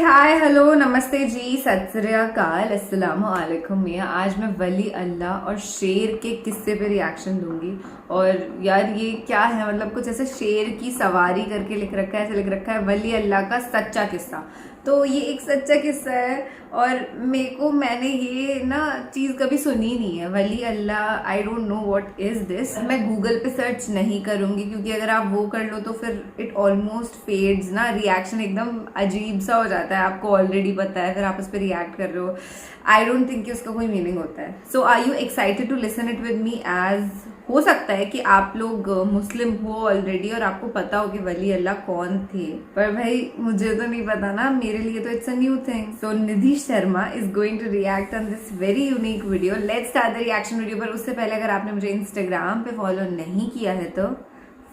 Hi hello नमस्ते जी, सत श्री अकाल, अस्सलामु अलैकुम मियाँ। आज मैं वली अल्लाह और शेर के किस्से पे रिएक्शन दूंगी। और यार ये क्या है, मतलब कुछ ऐसे शेर की सवारी करके लिख रखा है, ऐसे लिख रखा है वली अल्लाह का सच्चा किस्सा। तो ये एक सच्चा किस्सा है और मैंने ये ना चीज़ कभी सुनी नहीं है, वली अल्लाह। I don't know what is this. मैं गूगल पे सर्च नहीं करूँगी क्योंकि अगर आप वो कर लो तो फिर इट ऑलमोस्ट फेड्स ना, रिएक्शन एकदम अजीब सा हो जाता है, आपको ऑलरेडी पता है, फिर आप उस पर रिएक्ट कर रहे हो। आई डोंट थिंक कि उसका कोई मीनिंग होता है। So are you excited to listen it with me? एज हो सकता है कि आप लोग मुस्लिम हो ऑलरेडी और आपको पता हो कि वली अल्लाह कौन थे, पर भाई मुझे तो नहीं पता ना, मेरे लिए तो it's a new thing. So Nidhi Sharma is going to react on this very unique video. Let's start the reaction video. पर उससे पहले अगर आपने मुझे इंस्टाग्राम पे फॉलो नहीं किया है तो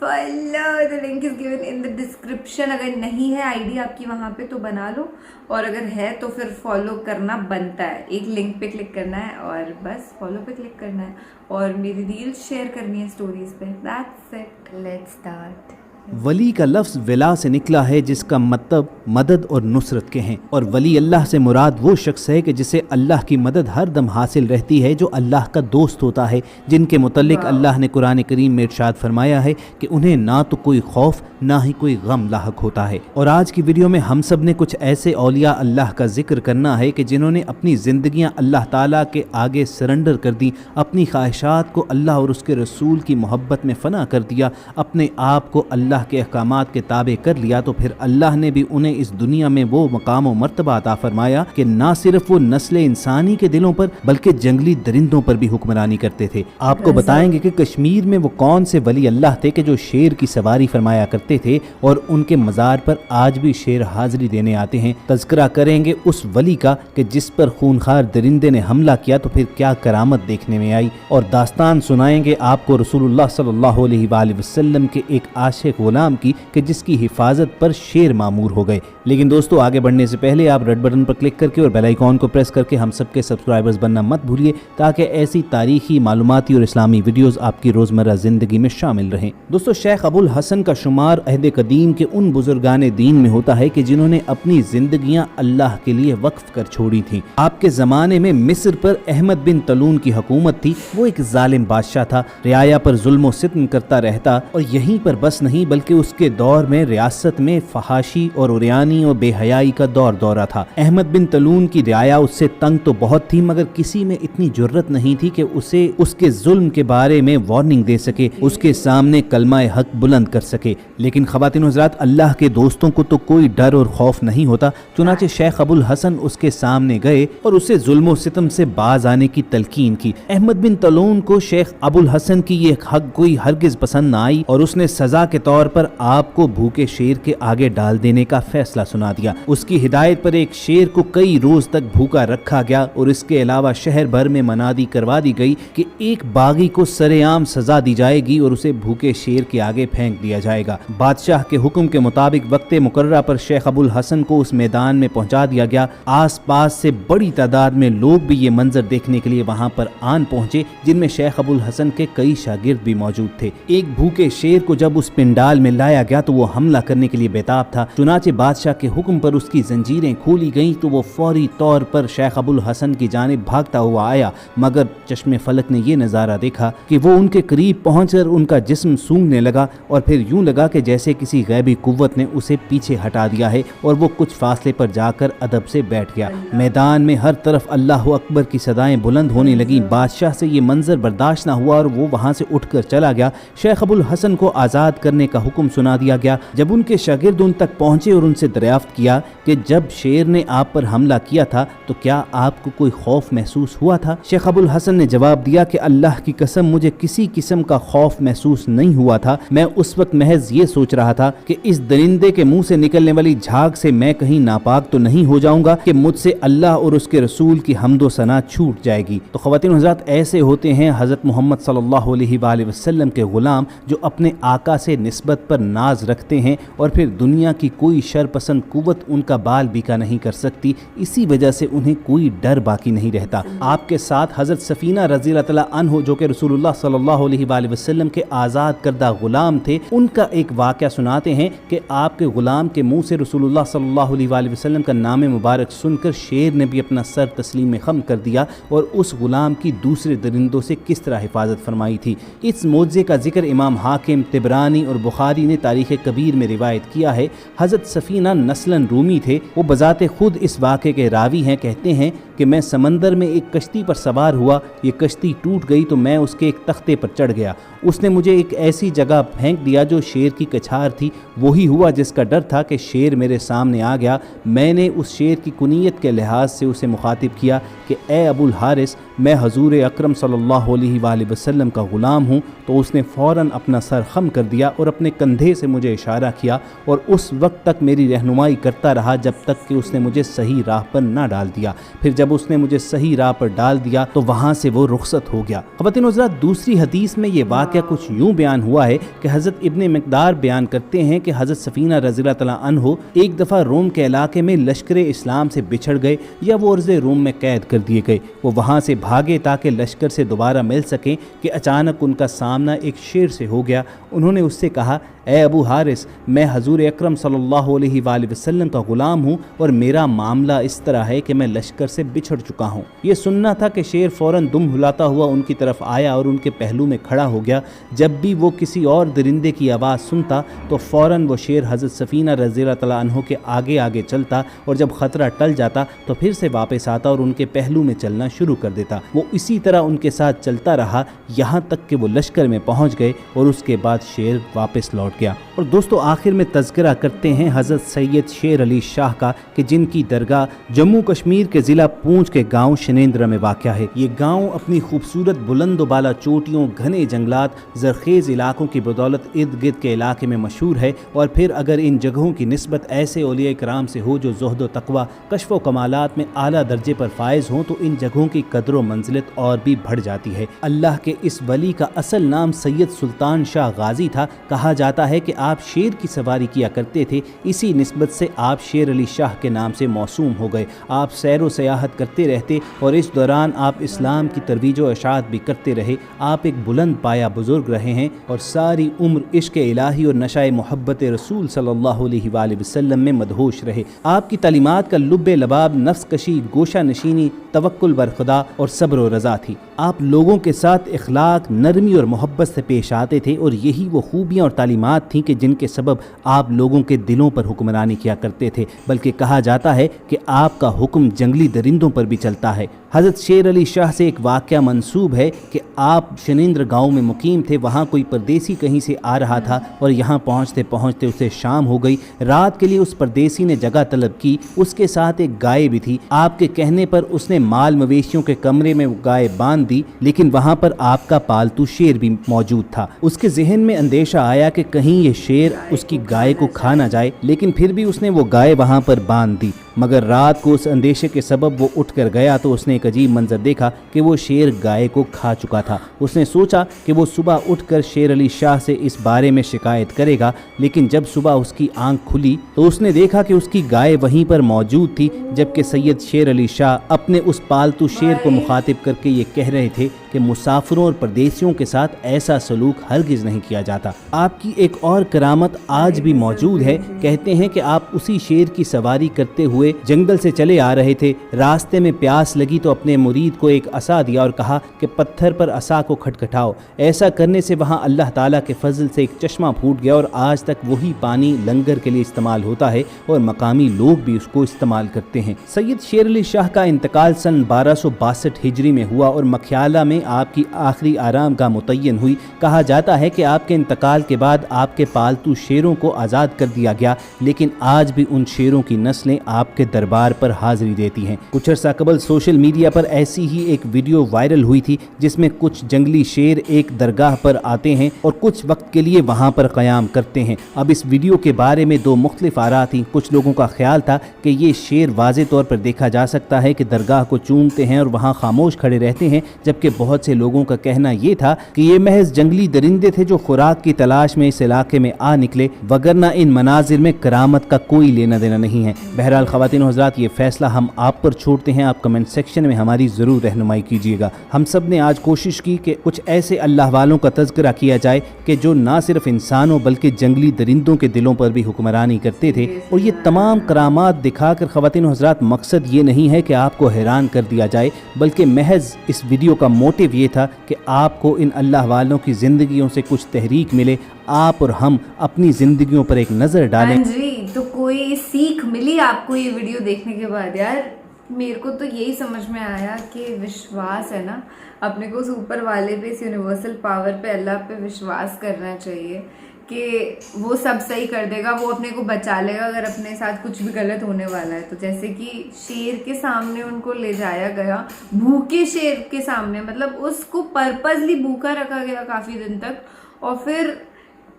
follow, the link is given in the description. अगर नहीं है आईडी आपकी वहाँ पे तो बना लो, और अगर है तो फिर फॉलो करना बनता है। एक लिंक पे क्लिक करना है और बस फॉलो पे क्लिक करना है और मेरी रील्स शेयर करनी है स्टोरीज पे। That's it, let's start. वली का लफ्ज़ विला से निकला है, जिसका मतलब मदद और नुसरत के हैं। और वली अल्लाह से मुराद वो शख्स है कि जिसे अल्लाह की मदद हर दम हासिल रहती है, जो अल्लाह का दोस्त होता है, जिनके मुतल्लिक अल्लाह ने कुरान करीम में इरशाद फरमाया है कि उन्हें ना तो कोई खौफ ना ही कोई गम लाहक होता है। और आज की वीडियो में हम सब ने कुछ ऐसे औलिया अल्लाह का जिक्र करना है कि जिन्होंने अपनी ज़िंदगियाँ अल्लाह ताला के आगे सरेंडर कर दी, अपनी ख्वाहिशात को अल्लाह और उसके रसूल की मोहब्बत में फ़ना कर दिया, अपने आप को अल्लाह के अहकामात के ताबे कर लिया, तो फिर अल्लाह ने भी उन्हें इस दुनिया में वो मकाम व मर्तबा अता फरमाया कि ना सिर्फ वो नस्ल इंसानी के दिलों पर बल्कि जंगली दरिंदों पर भी हुक्मरानी करते थे। आपको बताएंगे कि कश्मीर में वो कौन से वली अल्लाह थे कि जो शेर की सवारी फरमाया करते थे और उनके मज़ार पर आज भी शेर हाजिरी देने आते हैं। तज़किरा करेंगे उस वली का कि जिस पर खूनखार दरिंदे ने हमला किया तो फिर क्या करामत देखने में आई, और दास्तान सुनाएंगे आपको रसूलुल्लाह सल्लल्लाहु अलैहि वसल्लम के एक आशिक गुलाम की कि जिसकी हिफाजत पर शेर मामूर हो गए। लेकिन दोस्तों आगे बढ़ने से पहले आप रेड बटन पर क्लिक करके और बेल आइकॉन को प्रेस करके हम सबके सब्सक्राइबर्स बनना मत भूलिए, ताकि ऐसी तारीखी मालूमाती और इस्लामी वीडियोस आपकी रोज़मर्रा ज़िंदगी में शामिल रहें। दोस्तों शेख अबुल हसन का शुमार अहद कदीम के उन बुजुर्गान दीन में होता है कि जिन्होंने अपनी जिंदगियां अल्लाह के लिए वक्फ कर छोड़ी थीं। आपके ज़माने में मिस्र पर अहमद बिन तलून की हुकूमत थी। वो एक जालिम बादशाह था, रियाया पर जुल्म व सित्म करता रहता, और यहीं पर बस नहीं बल्कि उसके दौर में रियासत में फहाशी और उरियानी और बेहयाई का दौर दौरा था। अहमद बिन तलून की रियाया उससे तंग तो बहुत थी, मगर किसी में इतनी जुर्रत नहीं थी कि उसे उसके जुल्म के बारे में वार्निंग दे सके, उसके सामने कलमा हक बुलंद कर सके। लेकिन ख़वातीन हज़रात, अल्लाह के दोस्तों को तो कोई डर और खौफ नहीं होता। चुनाचे शेख अबुल हसन उसके सामने गए और उसे जुल्म सितम से बाज आने की तलकीन की। अहमद बिन तलून को शेख अबुल हसन की ये हक कोई हरगिज पसंद न आई और उसने सजा के तौर पर आपको भूखे शेर के आगे डाल देने का फैसला सुना दिया। उसकी हिदायत पर एक शेर को कई रोज तक भूखा रखा गया और इसके अलावा शहर भर में मनादी करवा दी गई कि एक बागी को सरेआम सजा दी जाएगी और उसे भूखे शेर के आगे फेंक दिया जाएगा। बादशाह के हुक्म के मुताबिक वक्त मुकर्ररा पर शेख अबुल हसन को उस मैदान में पहुंचा दिया गया। आस पास से बड़ी तादाद में लोग भी ये मंजर देखने के लिए वहां पर आन पहुंचे, जिनमें शेख अबुल हसन के कई शागिर्द भी मौजूद थे। एक भूखे शेर को जब उस पिंडाल में लाया गया तो वो हमला करने के लिए बेताब था। चुनाचे बादशाह के हुक्म पर उसकी जंजीरें खोली गईं तो वो फौरी तौर पर शेख अबुल हसन की जानिब भागता हुआ आया, मगर चश्मे फलक ने यह नज़ारा देखा कि वो उनके करीब पहुंचकर उनका जिस्म सूंघने लगा और फिर यूं लगा कि जैसे किसी गैबी कुव्वत ने उसे पीछे हटा दिया है, और वो कुछ फासले पर जाकर अदब से बैठ गया। मैदान में हर तरफ अल्लाह अकबर की सदाएं बुलंद होने लगी। बादशाह से ये मंजर बर्दाश्त न हुआ और वो वहां से उठकर चला गया। शेख अबुल हसन को आज़ाद करने का हुक्म सुना दिया गया। जब उनके शागिर्द उन तक पहुंचे और उनसे दरियाफ्त किया कि जब शेर ने आप पर हमला किया था तो क्या आपको कोई खौफ महसूस हुआ था, शेख अबुल हसन ने जवाब दिया कि अल्लाह की कसम मुझे किसी किस्म का खौफ महसूस नहीं हुआ था। मैं उस वक्त महज ये सोच रहा था कि इस दरिंदे के मुंह से निकलने वाली झाग से मैं कहीं नापाक तो नहीं हो जाऊंगा कि मुझसे अल्लाह और उसके रसूल की हम्दो सना छूट जाएगी। तो ख़वातीन हज़रात, ऐसे होते हैं हज़रत मोहम्मद सल्लल्लाहु अलैहि वसल्लम के ग़ुलाम जो अपने आका से निस्बत نسبت پر ناز رکھتے ہیں اور پھر دنیا کی کوئی شر پسند قوت ان کا بال بیکا نہیں کر سکتی، اسی وجہ سے انہیں کوئی ڈر باقی نہیں رہتا۔ آپ کے ساتھ حضرت سفینہ رضی اللہ تعالیٰ عنہ جو کہ رسول اللہ صلی اللہ علیہ وآلہ وسلم کے آزاد کردہ غلام تھے، ان کا ایک واقعہ سناتے ہیں کہ آپ کے غلام کے منہ سے رسول اللہ صلی اللہ علیہ وآلہ وسلم کا نام مبارک سن کر شیر نے بھی اپنا سر تسلیم خم کر دیا اور اس غلام کی دوسرے درندوں سے کس طرح حفاظت فرمائی تھی۔ اس معجزے کا ذکر امام حاکم، طبرانی اور بخاری نے تاریخ کبیر میں روایت کیا ہے۔ حضرت سفینہ نسلاً رومی تھے، وہ بذات خود اس واقعے کے راوی ہیں، کہتے ہیں کہ میں سمندر میں ایک کشتی پر سوار ہوا، یہ کشتی ٹوٹ گئی تو میں اس کے ایک تختے پر چڑھ گیا، اس نے مجھے ایک ایسی جگہ پھینک دیا جو شیر کی کچھار تھی، وہی ہوا جس کا ڈر تھا کہ شیر میرے سامنے آ گیا۔ میں نے اس شیر کی کنیت کے لحاظ سے اسے مخاطب کیا کہ اے ابو الحارث، میں حضور اکرم صلی اللہ علیہ وآلہ وسلم کا غلام ہوں، تو اس نے فوراً اپنا سر خم کر دیا اور اپنے کندھے سے مجھے اشارہ کیا اور اس وقت تک میری رہنمائی کرتا رہا جب تک کہ اس نے مجھے صحیح راہ پر نہ ڈال دیا۔ پھر جب اس نے مجھے صحیح راہ پر ڈال دیا تو وہاں سے وہ رخصت ہو گیا۔ خواتین و حضرات، دوسری حدیث میں یہ واقعہ کچھ یوں بیان ہوا ہے کہ حضرت ابن مقدار بیان کرتے ہیں کہ حضرت سفینہ رضی اللہ تعالیٰ عنہ ایک دفعہ روم کے علاقے میں لشکر اسلام سے بچھڑ گئے یا وہ عرض روم میں قید کر دیے گئے، وہ وہاں سے بھاگے تاکہ لشکر سے دوبارہ مل سکیں کہ اچانک ان کا سامنا ایک شیر سے ہو گیا۔ انہوں نے اس سے کہا، اے ابو حارث، میں حضور اکرم صلی اللہ علیہ وآلہ وسلم کا غلام ہوں اور میرا معاملہ اس طرح ہے کہ میں لشکر سے بچھڑ چکا ہوں۔ یہ سننا تھا کہ شیر فوراً دم ہلاتا ہوا ان کی طرف آیا اور ان کے پہلو میں کھڑا ہو گیا۔ جب بھی وہ کسی اور درندے کی آواز سنتا تو فوراً وہ شیر حضرت سفینہ رضی اللہ تعالیٰ عنہ کے آگے آگے چلتا اور جب خطرہ ٹل جاتا تو پھر سے واپس آتا اور ان کے پہلو میں چلنا شروع کر دیتا۔ وہ اسی طرح ان کے ساتھ چلتا رہا یہاں تک کہ وہ لشکر میں پہنچ گئے اور اس کے بعد شیر واپس لوٹ گیا۔ اور دوستو، آخر میں تذکرہ کرتے ہیں حضرت سید شیر علی شاہ کا کہ جن کی درگاہ جموں کشمیر کے ضلع پونچھ کے گاؤں شنیندرہ میں واقع ہے۔ یہ گاؤں اپنی خوبصورت بلند و بالا چوٹیوں، گھنے جنگلات، زرخیز علاقوں کی بدولت ارد گرد کے علاقے میں مشہور ہے، اور پھر اگر ان جگہوں کی نسبت ایسے اولیاء کرام سے ہو جو زہد و تقوی، کشف و کمالات میں اعلیٰ درجے پر فائز ہوں تو ان جگہوں کی قدر و منزلت اور بھی بڑھ جاتی ہے۔ اللہ کے اس ولی کا اصل نام سید سلطان شاہ غازی تھا۔ کہا جاتا ہے کہ آپ شیر کی سواری کیا کرتے تھے، اسی نسبت سے آپ شیر علی شاہ کے نام سے موسوم ہو گئے۔ آپ سیر و سیاحت کرتے رہتے اور اس دوران آپ اسلام کی ترویج و اشاعت بھی کرتے رہے۔ آپ ایک بلند پایا بزرگ رہے ہیں اور ساری عمر عشق الہی اور نشہ محبت رسول صلی اللہ علیہ وآلہ وسلم میں مدہوش رہے۔ آپ کی تعلیمات کا لب لباب نفس کشی، گوشہ نشینی، توکل بر خدا اور صبر و رضا تھی۔ آپ لوگوں کے ساتھ اخلاق، نرمی اور محبت سے پیش آتے تھے اور یہی وہ خوبیاں اور تعلیمات تھیں کہ جن کے سبب آپ لوگوں کے دلوں پر حکمرانی کیا کرتے تھے، بلکہ کہا جاتا ہے کہ آپ کا حکم جنگلی درندوں پر بھی چلتا ہے۔ حضرت شیر علی شاہ سے ایک واقعہ منسوب ہے کہ آپ شنیندر گاؤں میں مقیم تھے، وہاں کوئی پردیسی کہیں سے آ رہا تھا اور یہاں پہنچتے پہنچتے اسے شام ہو گئی۔ رات کے لیے اس پردیسی نے جگہ طلب کی، اس کے ساتھ ایک گائے بھی تھی۔ آپ کے کہنے پر اس نے مال مویشیوں کے کمرے میں گائے باندھ دی، لیکن وہاں پر آپ کا پالتو شیر بھی موجود تھا۔ اس کے ذہن میں اندیشہ آیا کہ کہیں یہ شیر اس کی گائے کو کھا نہ جائے، لیکن پھر بھی اس نے وہ گائے وہاں پر باندھ دی، مگر رات کو اس اندیشے کے سبب وہ اٹھ کر گیا تو اس نے ایک عجیب منظر دیکھا کہ وہ شیر گائے کو کھا چکا تھا۔ اس نے سوچا کہ وہ صبح اٹھ کر شیر علی شاہ سے اس بارے میں شکایت کرے گا، لیکن جب صبح اس کی آنکھ کھلی تو اس نے دیکھا کہ اس کی گائے وہیں پر موجود تھی، جبکہ سید شیر علی شاہ اپنے اس پالتو شیر کو مخاطب کر کے یہ کہہ رہے تھے کہ مسافروں اور پردیسیوں کے ساتھ ایسا سلوک ہرگز نہیں کیا جاتا۔ آپ کی ایک اور کرامت آج بھی موجود ہے۔ کہتے ہیں کہ آپ اسی شیر کی سواری کرتے ہوئے جنگل سے چلے آ رہے تھے، راستے میں پیاس لگی تو اپنے مرید کو ایک عصا دیا اور کہا کہ پتھر پر عصا کو کھٹکھٹاؤ۔ ایسا کرنے سے وہاں اللہ تعالیٰ کے فضل سے ایک چشمہ پھوٹ گیا اور آج تک وہی پانی لنگر کے لیے استعمال ہوتا ہے اور مقامی لوگ بھی اس کو استعمال کرتے ہیں۔ سید شیر علی شاہ کا انتقال سن 1262 ہجری میں ہوا اور مکھیالہ میں آپ کی آخری آرام گاہ متعین ہوئی۔ کہا جاتا ہے کہ آپ کے انتقال کے بعد آپ کے پالتو شیروں کو آزاد کر دیا گیا، لیکن آج بھی ان شیروں کی نسلیں آپ کے دربار پر حاضری دیتی ہیں۔ کچھ عرصہ قبل سوشل میڈیا پر ایسی ہی ایک ویڈیو وائرل ہوئی تھی جس میں کچھ جنگلی شیر ایک درگاہ پر آتے ہیں اور کچھ وقت کے لیے وہاں پر قیام کرتے ہیں۔ اب اس ویڈیو کے بارے میں دو مختلف آراء تھیں۔ کچھ لوگوں کا خیال تھا کہ یہ شیر واضح طور پر دیکھا جا سکتا ہے کہ درگاہ کو چومتے ہیں اور وہاں خاموش کھڑے رہتے ہیں، جبکہ بہت बहुत से लोगों का कहना ये था कि ये महज जंगली दरिंदे थे जो खुराक की तलाश में इस इलाके में आ निकले, वगरना इन मनाजिर में करामत का कोई लेना देना नहीं है। बहरहाल ख़वातीन और हज़रात, ये फैसला हम आप पर छोड़ते हैं, आप कमेंट सेक्शन में हमारी ज़रूर रहनुमाई कीजिएगा। हम सब ने आज कोशिश की कि कुछ ऐसे अल्लाह वालों का तज़किरा किया जाए कि जो ना सिर्फ इंसानों बल्कि जंगली दरिंदों के दिलों पर भी हुक्मरानी करते थे। और ये तमाम करामात दिखाकर ख़वातीन और हज़रात, मकसद ये नहीं है कि आपको हैरान कर दिया जाए, बल्कि महज इस वीडियो का मोटिव ये था कि आपको इन अल्लाह वालों की ज़िंदगियों से कुछ तहरीक मिले, आप और हम अपनी ज़िंदगियों पर एक नज़र डालें। हाँ जी, तो कोई सीख मिली आपको ये वीडियो देखने के बाद? यार मेरे को तो यही समझ में आया कि विश्वास है ना, अपने को उस ऊपर वाले पे, इस यूनिवर्सल पावर पे, अल्लाह पे विश्वास करना चाहिए कि वो सब सही कर देगा, वो अपने को बचा लेगा अगर अपने साथ कुछ भी गलत होने वाला है तो। जैसे कि शेर के सामने उनको ले जाया गया, भूखे शेर के सामने, मतलब उसको पर्पसली भूखा रखा गया काफ़ी दिन तक, और फिर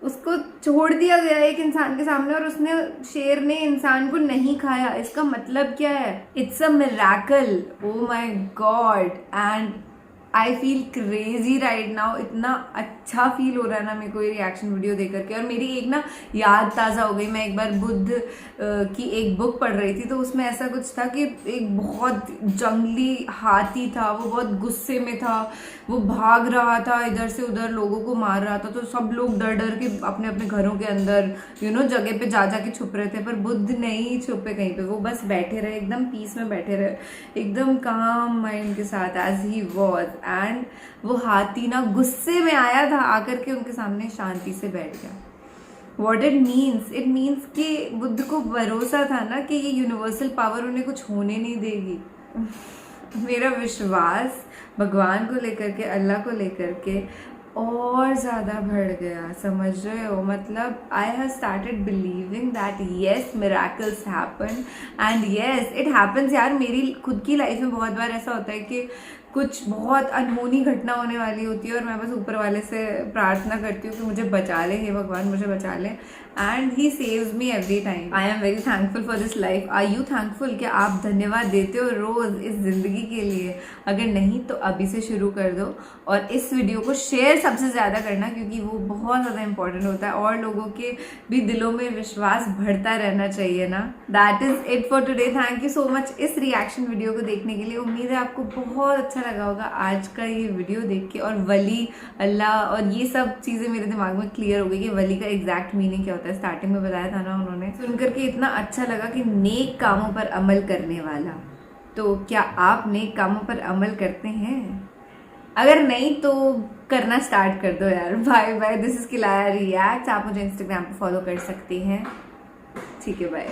उसको छोड़ दिया गया एक इंसान के सामने, और उसने, शेर ने इंसान को नहीं खाया। इसका मतलब क्या है? It's a miracle, oh my God. And I feel crazy right now. इतना अच्छा फील हो रहा है ना मेरे को ये रिएक्शन वीडियो देख करके। और मेरी एक ना याद ताज़ा हो गई, मैं एक बार बुद्ध की एक बुक पढ़ रही थी, तो उसमें ऐसा कुछ था कि एक बहुत जंगली हाथी था, वो बहुत गुस्से में था, वो भाग रहा था इधर से उधर, लोगों को मार रहा था। तो सब लोग डर डर के अपने अपने घरों के अंदर जगह पे जा के छुप रहे थे, पर बुद्ध नहीं छुपे कहीं पे, वो बस बैठे रहे, एकदम पीस में बैठे रहे, एकदम काम माइंड के साथ, एज ही वॉज। एंड वो हाथी ना गुस्से में आया था, आकर के उनके सामने शांति से बैठ गया। What it means कि बुद्ध को भरोसा था ना कि ये यूनिवर्सल पावर उन्हें कुछ होने नहीं देगी। मेरा विश्वास भगवान को लेकर के, अल्लाह को लेकर के और ज़्यादा बढ़ गया, समझ रहे हो? मतलब I have started believing that yes miracles happen, and yes it happens. यार मेरी खुद की लाइफ में बहुत बार ऐसा होता है कि कुछ बहुत अनहोनी घटना होने वाली होती है और मैं बस ऊपर वाले से प्रार्थना करती हूँ कि मुझे बचा ले, हे भगवान मुझे बचा ले, and he saves me every time. I am very thankful for this life. Are you thankful? कि आप धन्यवाद देते हो रोज़ इस ज़िंदगी के लिए? अगर नहीं तो अभी से शुरू कर दो, और इस वीडियो को शेयर सबसे ज़्यादा करना, क्योंकि वो बहुत ज़्यादा इंपॉर्टेंट होता है, और लोगों के भी दिलों में विश्वास बढ़ता रहना चाहिए ना। That is it for today. Thank you so much इस रिएक्शन वीडियो को देखने के लिए। उम्मीद है आपको बहुत अच्छा लगा होगा आज का ये वीडियो देख के, और वली, अल्लाह और ये सब चीज़ें मेरे दिमाग में क्लियर हो गई कि वली का एग्जैक्ट मीनिंग क्या होता है। स्टार्टिंग में बताया था ना उन्होंने, सुनकर के इतना अच्छा लगा कि नेक कामों पर अमल करने वाला। तो क्या आप नेक कामों पर अमल करते हैं? अगर नहीं तो करना स्टार्ट कर दो यार। बाय बाय, दिस इज किलाया रिएक्ट। आप मुझे इंस्टाग्राम पे फॉलो कर सकते हैं। ठीक है, बाय।